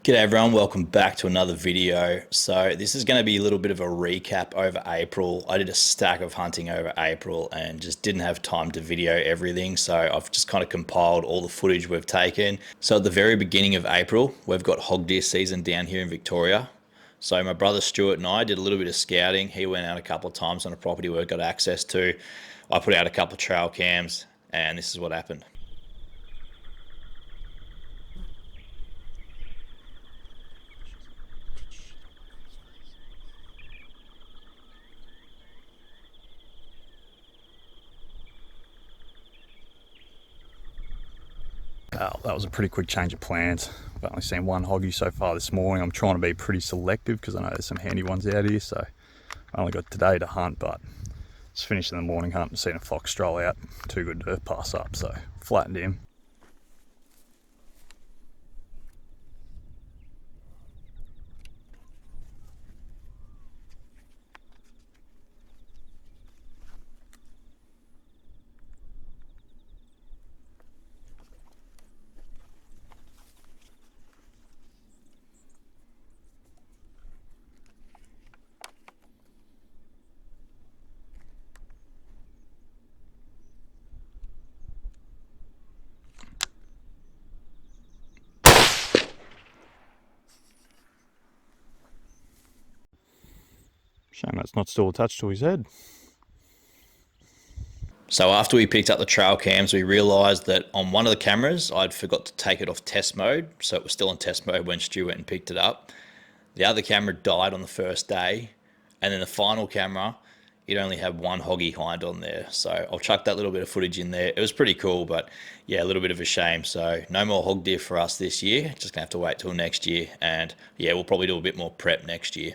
G'day everyone, welcome back to another video. So this is going to be a little bit of a recap over April. I did a stack of hunting over April and just didn't have time to video everything. So I've just kind of compiled all the footage we've taken. So at the very beginning of April, we've got hog deer season down here in Victoria. So my brother Stuart and I did a little bit of scouting. He went out a couple of times on a property we've got access to. I put out a couple of trail cams and this is what happened. That was a pretty quick change of plans. I've only seen one hoggy so far this morning. I'm trying to be pretty selective because I know there's some handy ones out here, so I only got today to hunt, but just finishing the morning hunt and seeing a fox stroll out. Too good to pass up, so flattened him. Shame that's not still attached to his head. So after we picked up the trail cams, we realised that on one of the cameras, I'd forgot to take it off test mode. So it was still in test mode when Stu went and picked it up. The other camera died on the first day. And then the final camera, it only had one hoggy hind on there. So I'll chuck that little bit of footage in there. It was pretty cool, but yeah, a little bit of a shame. So no more hog deer for us this year. Just gonna have to wait till next year. And yeah, we'll probably do a bit more prep next year.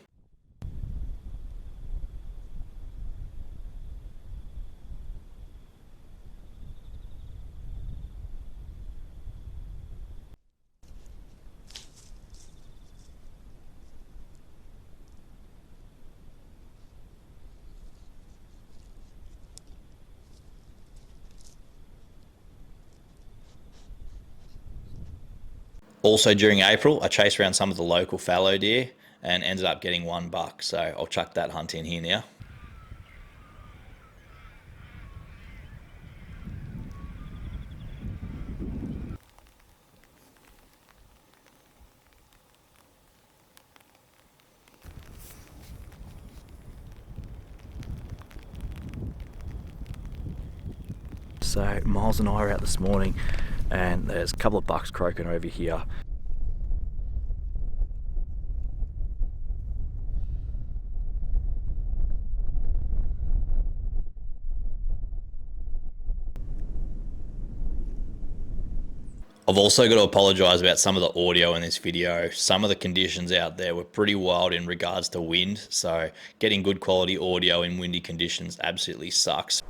Also during April, I chased around some of the local fallow deer and ended up getting one buck. So I'll chuck that hunt in here now. So Miles and I are out this morning and there's a couple of bucks croaking over here. I've also got to apologise about some of the audio in this video. Some of the conditions out there were pretty wild in regards to wind, so getting good quality audio in windy conditions absolutely sucks.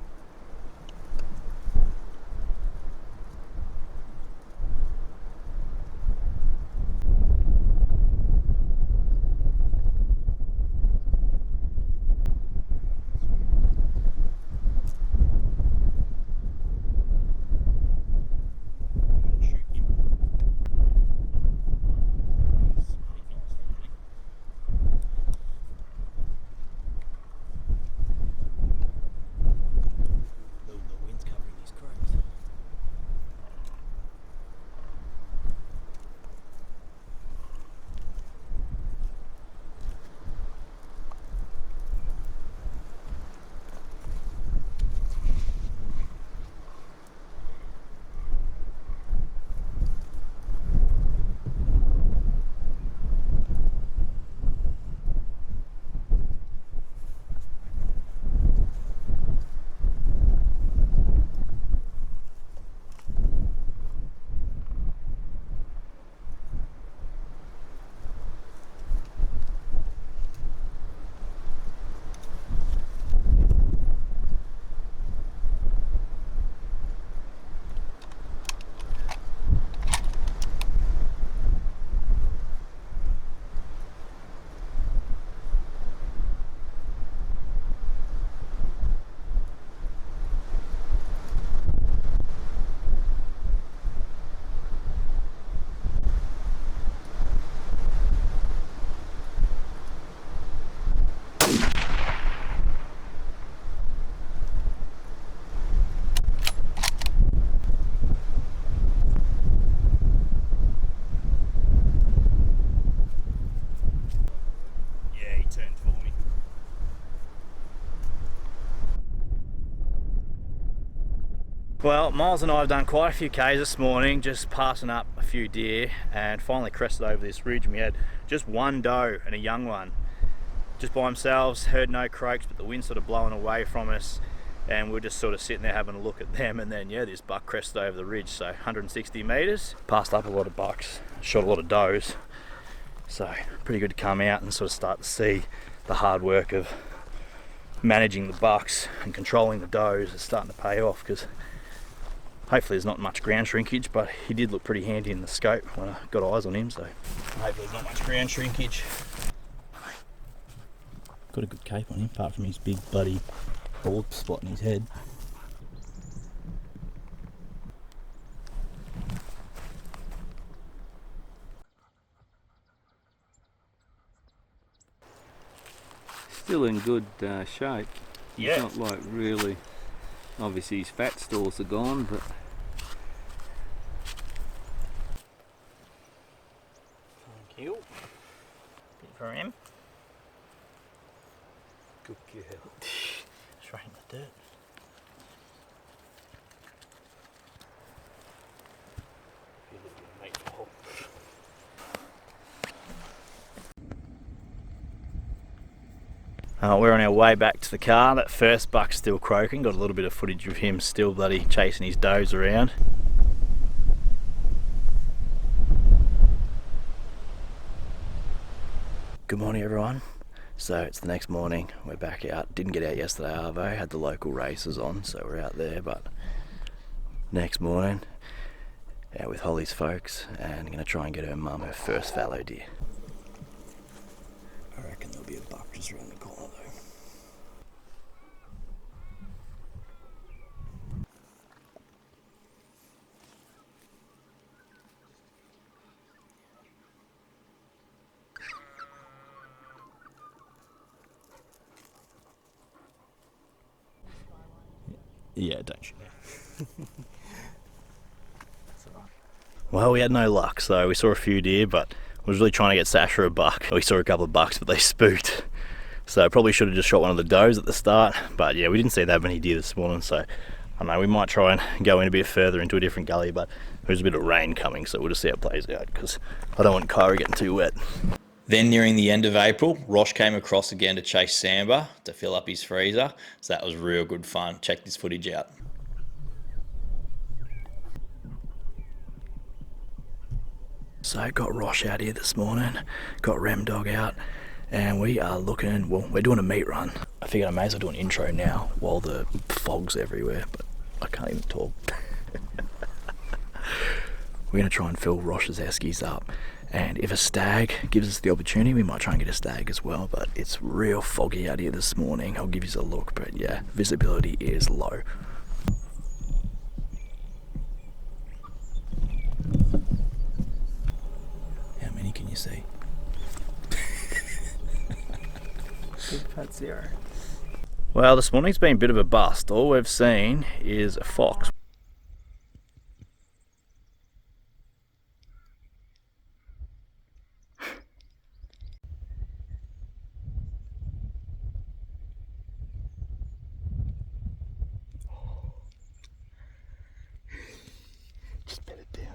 Well, Miles and I have done quite a few Ks this morning, just passing up a few deer, and finally crested over this ridge. And we had just one doe and a young one, just by themselves. Heard no croaks, but the wind sort of blowing away from us, and we were just sort of sitting there having a look at them. And then, yeah, this buck crested over the ridge, so 160 meters. Passed up a lot of bucks, shot a lot of does. So pretty good to come out and sort of start to see the hard work of managing the bucks and controlling the does is starting to pay off, because hopefully there's not much ground shrinkage, but he did look pretty handy in the scope when I got eyes on him, so hopefully there's not much ground shrinkage. Got a good cape on him, apart from his big bloody bald spot in his head. Still in good shape. Yeah. It's not like really, obviously his fat stores are gone, but Thank you. Bit for him. good girl. Straight in the dirt. We're on our way back to the car. That first buck's still croaking. Got a little bit of footage of him still bloody chasing his does around. Good morning, everyone. So it's the next morning. We're back out. Didn't get out yesterday, Arvo. Had the local races on, so we're out there. But next morning, out with Holly's folks, and going to try and get her mum her first fallow deer. I reckon there'll be a buck just around the corner though. Yeah, don't you? Well, we had no luck, so we saw a few deer, but I was really trying to get Sasha a buck. We saw a couple of bucks, but they spooked. So probably should have just shot one of the does at the start. But yeah, we didn't see that many deer this morning, so I don't know, we might try and go in a bit further into a different gully, but there's a bit of rain coming, so we'll just see how it plays out, because I don't want Kyra getting too wet. Then nearing the end of April, Rosh came across again to chase Sambar to fill up his freezer. So that was real good fun. Check this footage out. So got Rosh out here this morning, got Rem Dog out, and we are looking, well, we're doing a meat run. I figured I may as well do an intro now while the fog's everywhere, but I can't even talk. We're going to try and fill Rosh's eskies up, and if a stag gives us the opportunity, we might try and get a stag as well, but it's real foggy out here this morning. I'll give you a look, but yeah, visibility is low. How many can you see? Big fat zero. Well, this morning's been a bit of a bust. All we've seen is a fox. Just bed it down.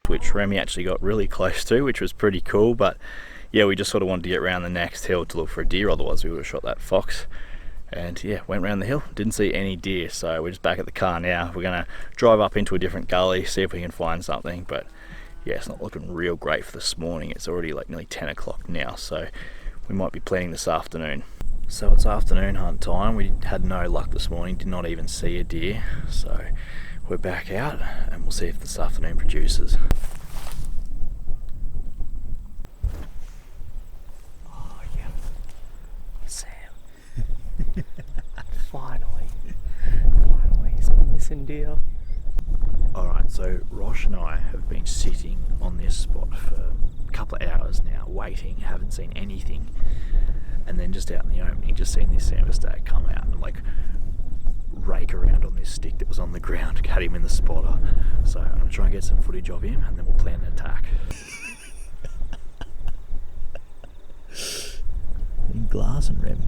Which Remy actually got really close to, which was pretty cool, but yeah, we just sort of wanted to get around the next hill to look for a deer, otherwise we would have shot that fox. And yeah, went around the hill, didn't see any deer, so we're just back at the car now. We're gonna drive up into a different gully, see if we can find something, but yeah, it's not looking real great for this morning. It's already like nearly 10 o'clock now, so we might be planning this afternoon. So it's afternoon hunt time. We had no luck this morning, did not even see a deer, so we're back out and we'll see if this afternoon produces. Oh yeah, Sam. Finally, he's been missing deer. Alright, so Rosh and I have been sitting on this spot for a couple of hours now, waiting, haven't seen anything. And then just out in the opening, just seen this Sambar stag come out and like rake around on this stick that was on the ground, cut him in the spotter. So I'm gonna try and get some footage of him and then we'll plan an attack. In glass and rem.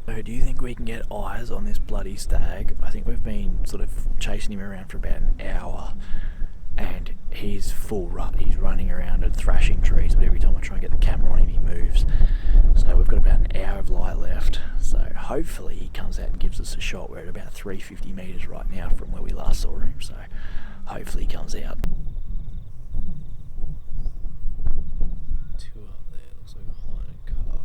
So do you think we can get eyes on this bloody stag? I think we've been sort of chasing him around for about an hour and he's full rut. He's running around and thrashing trees, but every time I try and get the camera on him he moves. So we've got about an hour of light left. So hopefully he comes out and gives us a shot. We're at about 350 metres right now from where we last saw him, so hopefully he comes out. Two up there, looks like a hind and calf.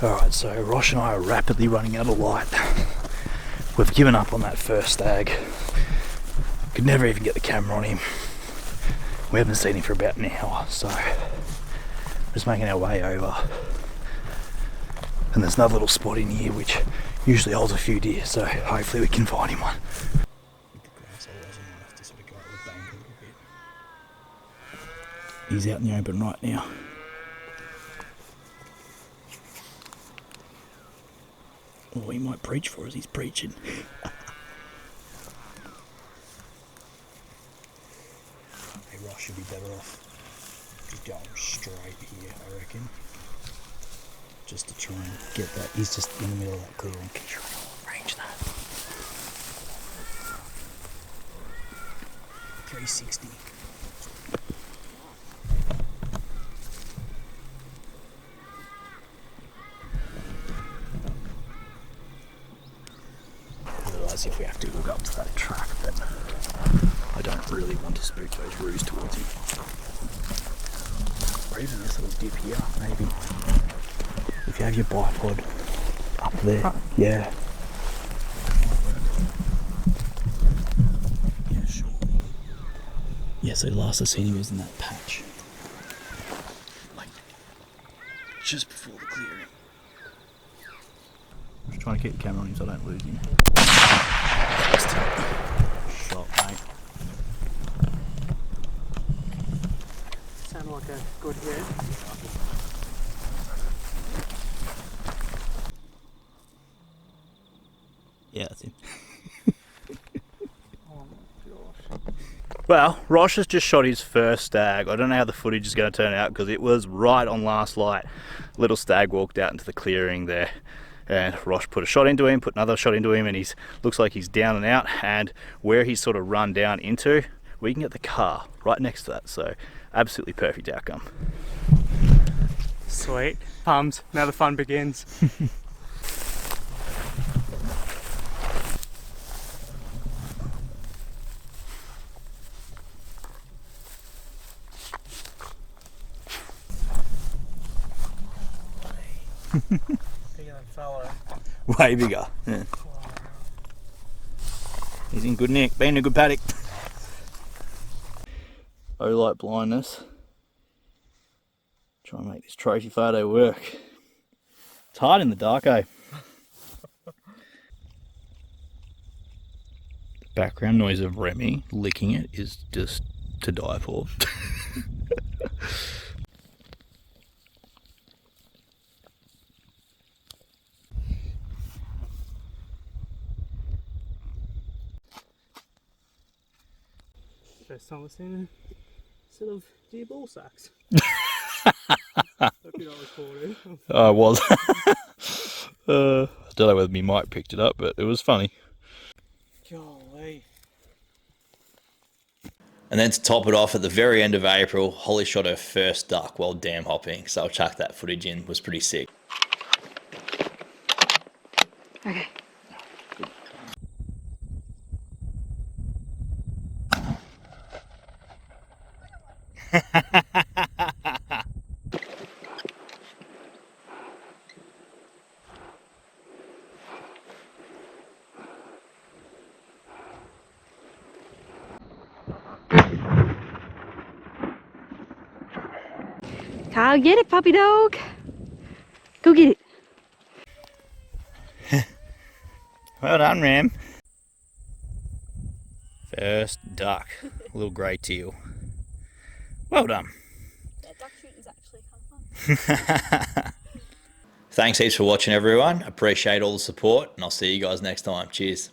Alright, so Rosh and I are rapidly running out of light. We've given up on that first stag. Could never even get the camera on him. We haven't seen him for about an hour, so we're just making our way over. And there's another little spot in here which usually holds a few deer, so hopefully we can find him one. He's out in the open right now. Well, he might preach for us, he's preaching. Hey, Ross should be better off just going straight here, I reckon. Just to try and get that. He's just in the middle of that clearing. Can you range that? 360. Otherwise, if we have to, we'll go up to that track, but I don't really want to spook those roos towards him. Or even this little dip here, maybe. If you have your bipod up there, yeah. Yeah, sure. Yeah, so last I seen him was in that patch. Like, just before the clearing. I'm just trying to keep the camera on him so I don't lose him. Shot, mate. Sound like a good hit. Yeah, that's him. Oh my gosh. Well, Rosh has just shot his first stag. I don't know how the footage is going to turn out because it was right on last light. Little stag walked out into the clearing there and Rosh put a shot into him, put another shot into him, and he's looks like he's down and out, and where he's sort of run down into, we can get the car right next to that, so absolutely perfect outcome. Sweet. Pumped. Now the fun begins. Bigger than Fallow. Way bigger. Yeah. He's in good nick, been a good paddock. Oh, light blindness. Try and make this trophy photo work. It's hard in the dark, eh? The background noise of Remy licking it is just to die for. First time I've seen a set of deer ball sacks. Hope you're not recording. I was. I don't know whether my mic picked it up, but it was funny. Golly. And then to top it off, at the very end of April, Holly shot her first duck while dam hopping. So I'll chuck that footage in. It was pretty sick. Okay. Kyle, get it, puppy dog. Go get it. Well done, Ram. First duck, little grey teal. Well done. Yeah, duck shooting is actually kind of fun. Thanks heaps for watching, everyone. Appreciate all the support, and I'll see you guys next time. Cheers.